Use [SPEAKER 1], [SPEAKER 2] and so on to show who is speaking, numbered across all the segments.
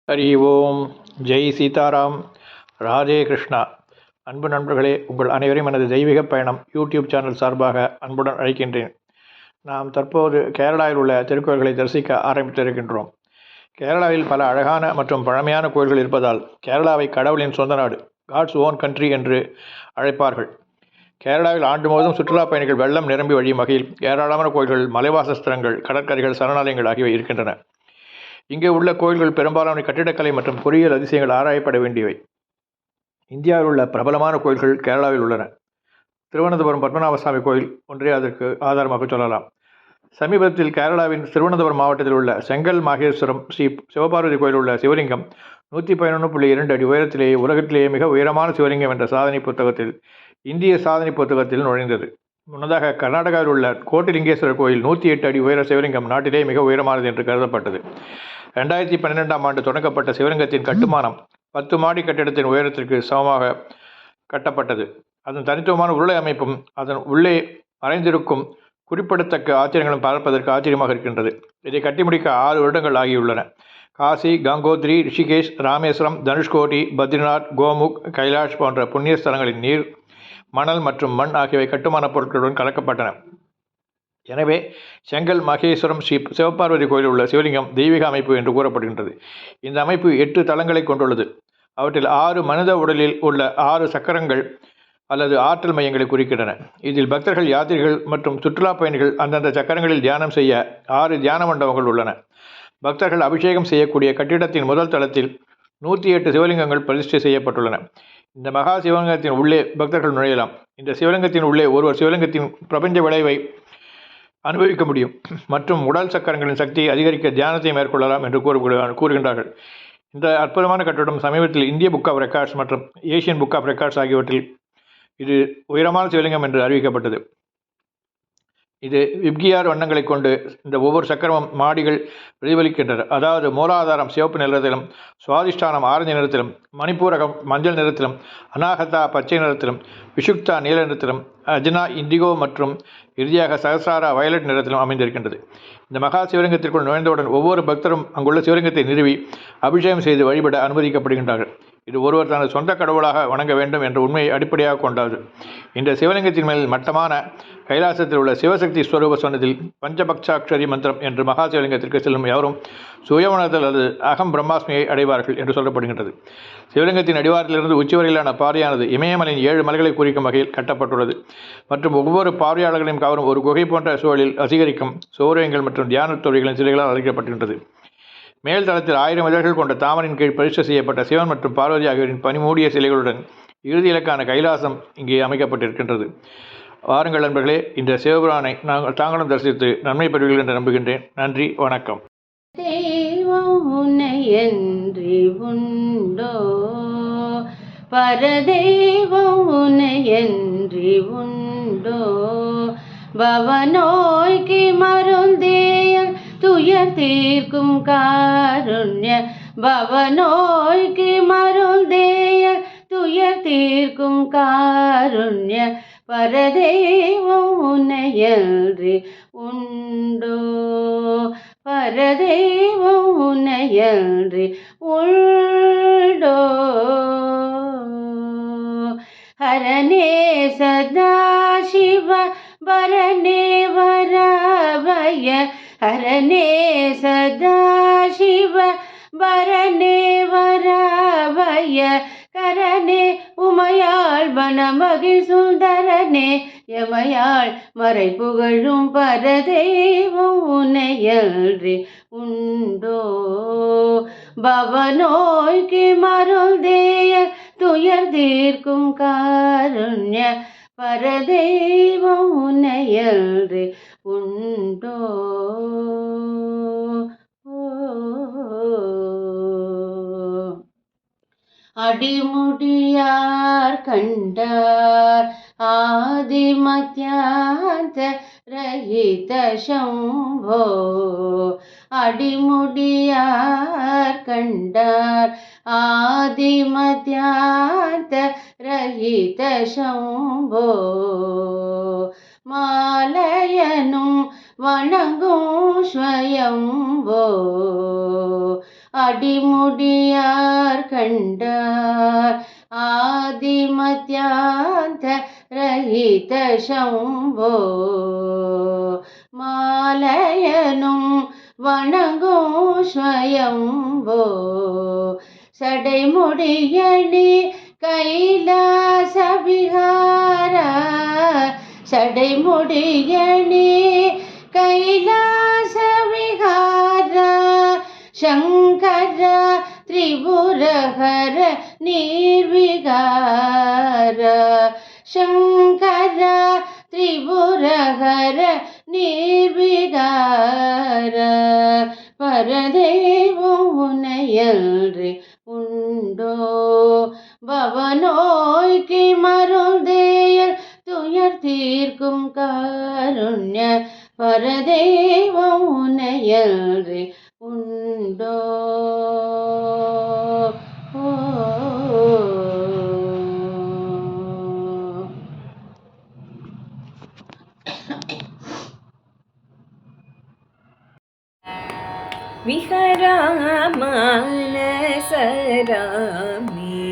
[SPEAKER 1] ஹரி ஓம். ஜெய் சீதாராம். ராதே கிருஷ்ணா. அன்பு நண்பர்களே, உங்கள் அனைவரையும் எனது தெய்வீக பயணம் யூடியூப் சேனல் சார்பாக அன்புடன் அழைக்கின்றேன். நாம் தற்போது கேரளாவில் உள்ள திருக்கோயில்களை தரிசிக்க ஆரம்பித்திருக்கின்றோம். கேரளாவில் பல அழகான மற்றும் பழமையான கோயில்கள் இருப்பதால் கேரளாவை கடவுளின் சொந்த நாடு, காட்ஸ் ஓன் கண்ட்ரி என்று அழைப்பார்கள். கேரளாவில் ஆண்டு முழுவதும் சுற்றுலா பயணிகள் வெள்ளம் நிரம்பி வழியும் வகையில் ஏராளமான கோயில்கள், மலைவாசஸ்தலங்கள், கடற்கரைகள், சரணாலயங்கள் ஆகியவை இருக்கின்றன. இங்கே உள்ள கோயில்கள் பெரும்பாலான கட்டிடக்கலை மற்றும் பொறியியல் அதிசயங்கள் ஆராயப்பட வேண்டியவை. இந்தியாவில் உள்ள பிரபலமான கோயில்கள் கேரளாவில் உள்ளன. திருவனந்தபுரம் பத்மநாபசாமி கோயில் ஒன்றே அதற்கு ஆதாரமாக சொல்லலாம். சமீபத்தில் கேரளாவின் திருவனந்தபுரம் மாவட்டத்தில் உள்ள செங்கல் மாகேஸ்வரம் ஸ்ரீ சிவபார்வதி கோயில் உள்ள சிவலிங்கம் 111.2 அடி உயரத்திலேயே உலகத்திலேயே மிக உயரமான சிவலிங்கம் என்ற சாதனை புத்தகத்தில், இந்திய சாதனை புத்தகத்தில் நுழைந்தது. முன்னதாக கர்நாடகாவில் உள்ள கோட்டிலிங்கேஸ்வரர் கோயில் 108 அடி உயர சிவலிங்கம் நாட்டிலே மிக உயரமானது என்று கருதப்பட்டது. 2012ஆம் ஆண்டு தொடங்கப்பட்ட சிவலிங்கத்தின் கட்டுமானம் 10 மாடி கட்டிடத்தின் உயரத்திற்கு சமமாக கட்டப்பட்டது. அதன் தனித்துவமான உருளை அமைப்பும் அதன் உள்ளே மறைந்திருக்கும் குறிப்பிடத்தக்க ஆச்சரியங்களும் பார்ப்பதற்கு ஆச்சரியமாக இருக்கின்றது. இதை கட்டி முடிக்க 6 வருடங்கள் ஆகியுள்ளன. காசி, கங்கோத்ரி, ரிஷிகேஷ், ராமேஸ்வரம், தனுஷ்கோடி, பத்ரிநாத், கோமுக், கைலாஷ் போன்ற புண்ணிய ஸ்தலங்களின் நீர், மணல் மற்றும் மண் ஆகியவை கட்டுமான பொருட்களுடன் கலக்கப்பட்டன. எனவே செங்கல் மகேஸ்வரம் ஸ்ரீ சிவபார்வதி கோயிலில் உள்ள சிவலிங்கம் தெய்வீக அமைப்பு என்று கூறப்படுகின்றது. இந்த அமைப்பு 8 தளங்களை கொண்டுள்ளது. அவற்றில் 6 மனித உடலில் உள்ள 6 சக்கரங்கள் அல்லது ஆற்றல் மையங்களை குறிக்கின்றன. இதில் பக்தர்கள், யாத்திரிகள் மற்றும் சுற்றுலா பயணிகள் அந்தந்த சக்கரங்களில் தியானம் செய்ய 6 தியான மண்டபங்கள் உள்ளன. பக்தர்கள் அபிஷேகம் செய்யக்கூடிய கட்டிடத்தின் முதல் தளத்தில் 108 சிவலிங்கங்கள் பிரதிஷ்டை செய்யப்பட்டுள்ளன. இந்த மகா சிவலிங்கத்தின் உள்ளே பக்தர்கள் நுழையலாம். இந்த சிவலிங்கத்தின் உள்ளே ஒருவர் சிவலிங்கத்தின் பிரபஞ்ச விளைவை அனுபவிக்க முடியும் மற்றும் உடல் சக்கரங்களின் சக்தியை அதிகரிக்க தியானத்தை மேற்கொள்ளலாம் என்று கூறுகின்றார்கள். இந்த அற்புதமான கட்டிடம் சமீபத்தில் இந்திய புக் ஆஃப் ரெக்கார்ட்ஸ் மற்றும் ஏசியன் புக் ஆஃப் ரெக்கார்ட்ஸ் ஆகியவற்றில் இது உயரமான சிவலிங்கம் என்று அறிவிக்கப்பட்டது. இது விப்கியார் வண்ணங்களை கொண்டு இந்த ஒவ்வொரு சக்கரமும் மாடிகள் பிரதிபலிக்கின்றன. அதாவது மூலாதாரம் சிவப்பு நிறத்திலும், சுவாதிஷ்டானம் ஆரஞ்சு நிறத்திலும், மணிப்பூரகம் மஞ்சள் நிறத்திலும், அநாகதா பச்சை நிறத்திலும், விஷுக்தா நீல நிறத்திலும், அஜ்னா இண்டிகோ மற்றும் இறுதியாக சகசாரா வயலட் நிறத்திலும் அமைந்திருக்கின்றது. இந்த மகா சிவலிங்கத்திற்குள் நுழைந்தவுடன் ஒவ்வொரு பக்தரும் அங்குள்ள சிவலிங்கத்தை நிறுவி அபிஷேகம் செய்து வழிபட அனுமதிக்கப்படுகின்றார்கள். இது ஒருவர் தனது சொந்த கடவுளாக வணங்க வேண்டும் என்ற உண்மையை அடிப்படையாக கொண்டது. இந்த சிவலிங்கத்தின் மேல் மட்டமான கைலாசத்தில் உள்ள சிவசக்தி ஸ்வரூப சொன்னதில் பஞ்சபக்ஷாட்சரி மந்திரம் என்று மகா சிவலிங்கத்திற்கு செல்லும் எவரும் சுயவுணர்தல் அல்லது அகம் பிரம்மாஸ்மியை அடைவார்கள் என்று சொல்லப்படுகின்றது. சிவலிங்கத்தின் அடிவாரத்திலிருந்து உச்சி வரையிலான பாறையானது இமயமலையின் 7 மலைகளை குறிக்கும் வகையில் கட்டப்பட்டுள்ளது மற்றும் ஒவ்வொரு பார்வையாளர்களையும் கவரும் ஒரு குகை போன்ற சூழலில் வசீகரிக்கும் சௌரியங்கள் மற்றும் தியான தொழில்களின் சிலைகளால் அழைக்கப்பட்டிருக்கின்றது. மேல் தளத்தில் 1000 இதழ்கள் கொண்ட தாமரின் கீழ் பிரதிஷ்டை செய்யப்பட்ட சிவன் மற்றும் பார்வதி ஆகியோரின் பனிமூடிய சிலைகளுடன் இறுதி இலக்கான கைலாசம் இங்கே அமைக்கப்பட்டிருக்கின்றது. வாருங்கள் நண்பர்களே, இந்த சிவபுரானை தாங்களும் தரிசித்து நன்மை பெறுவீர்கள் என்று நம்புகின்றேன். நன்றி, வணக்கம்.
[SPEAKER 2] உண்டோ பரதெய்வம் உன்னையன்றி உண்டோ, பவநோய்க்கு மருந்தேய துயர் தீர்க்கும் காருண்ய, பவநோய்க்கு மருந்தேய துயர் தீர்க்கும் காருண்ய, பரதெய்வம் உன்னையன்றி உண்டோ, பரதெய்வம் உன்னையன்றி உண்டோ. ஹரனே சதாசிவ பரனே வரபய, ஹரனே சதாசிவ பரனே வரபய, கரனே உமையாள் வனமகிழ் சுந்தரனே, எமையாள் மறை புகழும் பரதெய்வம் உன்னையன்றி உண்டோ, பவநோய்க்கு மருந்தேய துயர் தீர்க்கும் காருண்ய, பரதெய்வம் உன்னையன்றி உண்டோ. அடிமுடியார் கண்டார் ஆதி மத்யாந்த ரஹித சம்போ, அடிமுடியார் கண்டார் ஆதி மத்யாந்த ரஹித சம்போ, மாலயனும் வணங்கும் ஸ்வயம்போ, அடிமுடியார் கண்டார் ஆதிமத்யாந்த ரஹித சம்போ மாலயனும் வணங்கும் ஸ்வயம்போ சடைமுடியணி கைலாச விஹார சடைமுடியணி கைலாச விஹார சங்கர திரிபுரஹர நிர்விகார சங்கர திரிபுரஹர நிர்விகார பரதேவம் உனையல்றி உண்டோ பவநோய்க்கு மருந்தேயல் துயர் தீர்க்கும் காருண்ய பரதேவம் உனையல்றி உண்டோ
[SPEAKER 3] विहरामानसरामे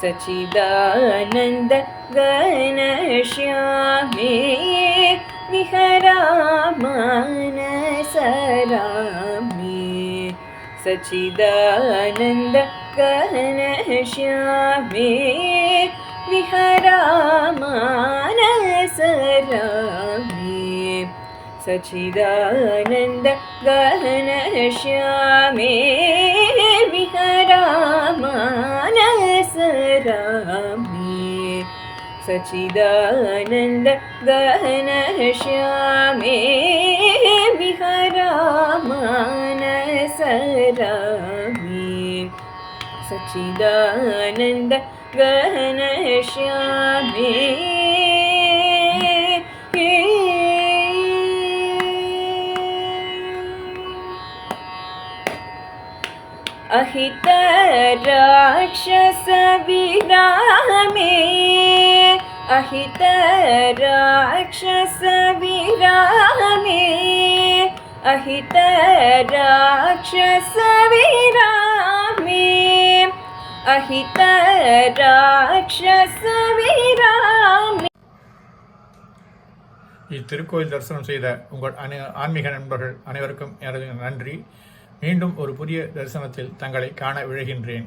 [SPEAKER 3] सच्चिदानन्द घनश्यामे विहरामानसरामे सच्चिदानन्द घनश्यामे विहरामानसरामे सच्चिदानन्द घनश्यामे विहरामानसरामे सच्चिदानन्द घनश्यामे विहरामानसरामे सच्चिदानन्द घनश्यामे अहित राक्षस विरामे अहित राक्षस विरामे अहित राक्षस विरामे अहित राक्षस विरामे
[SPEAKER 1] இத்திருக்கோயில் தரிசனம் செய்த உங்கள் ஆன்மீக நண்பர்கள் அனைவருக்கும் எனது நன்றி. மீண்டும் ஒரு புதிய தரிசனத்தில் தங்களை காண விழைகின்றேன்.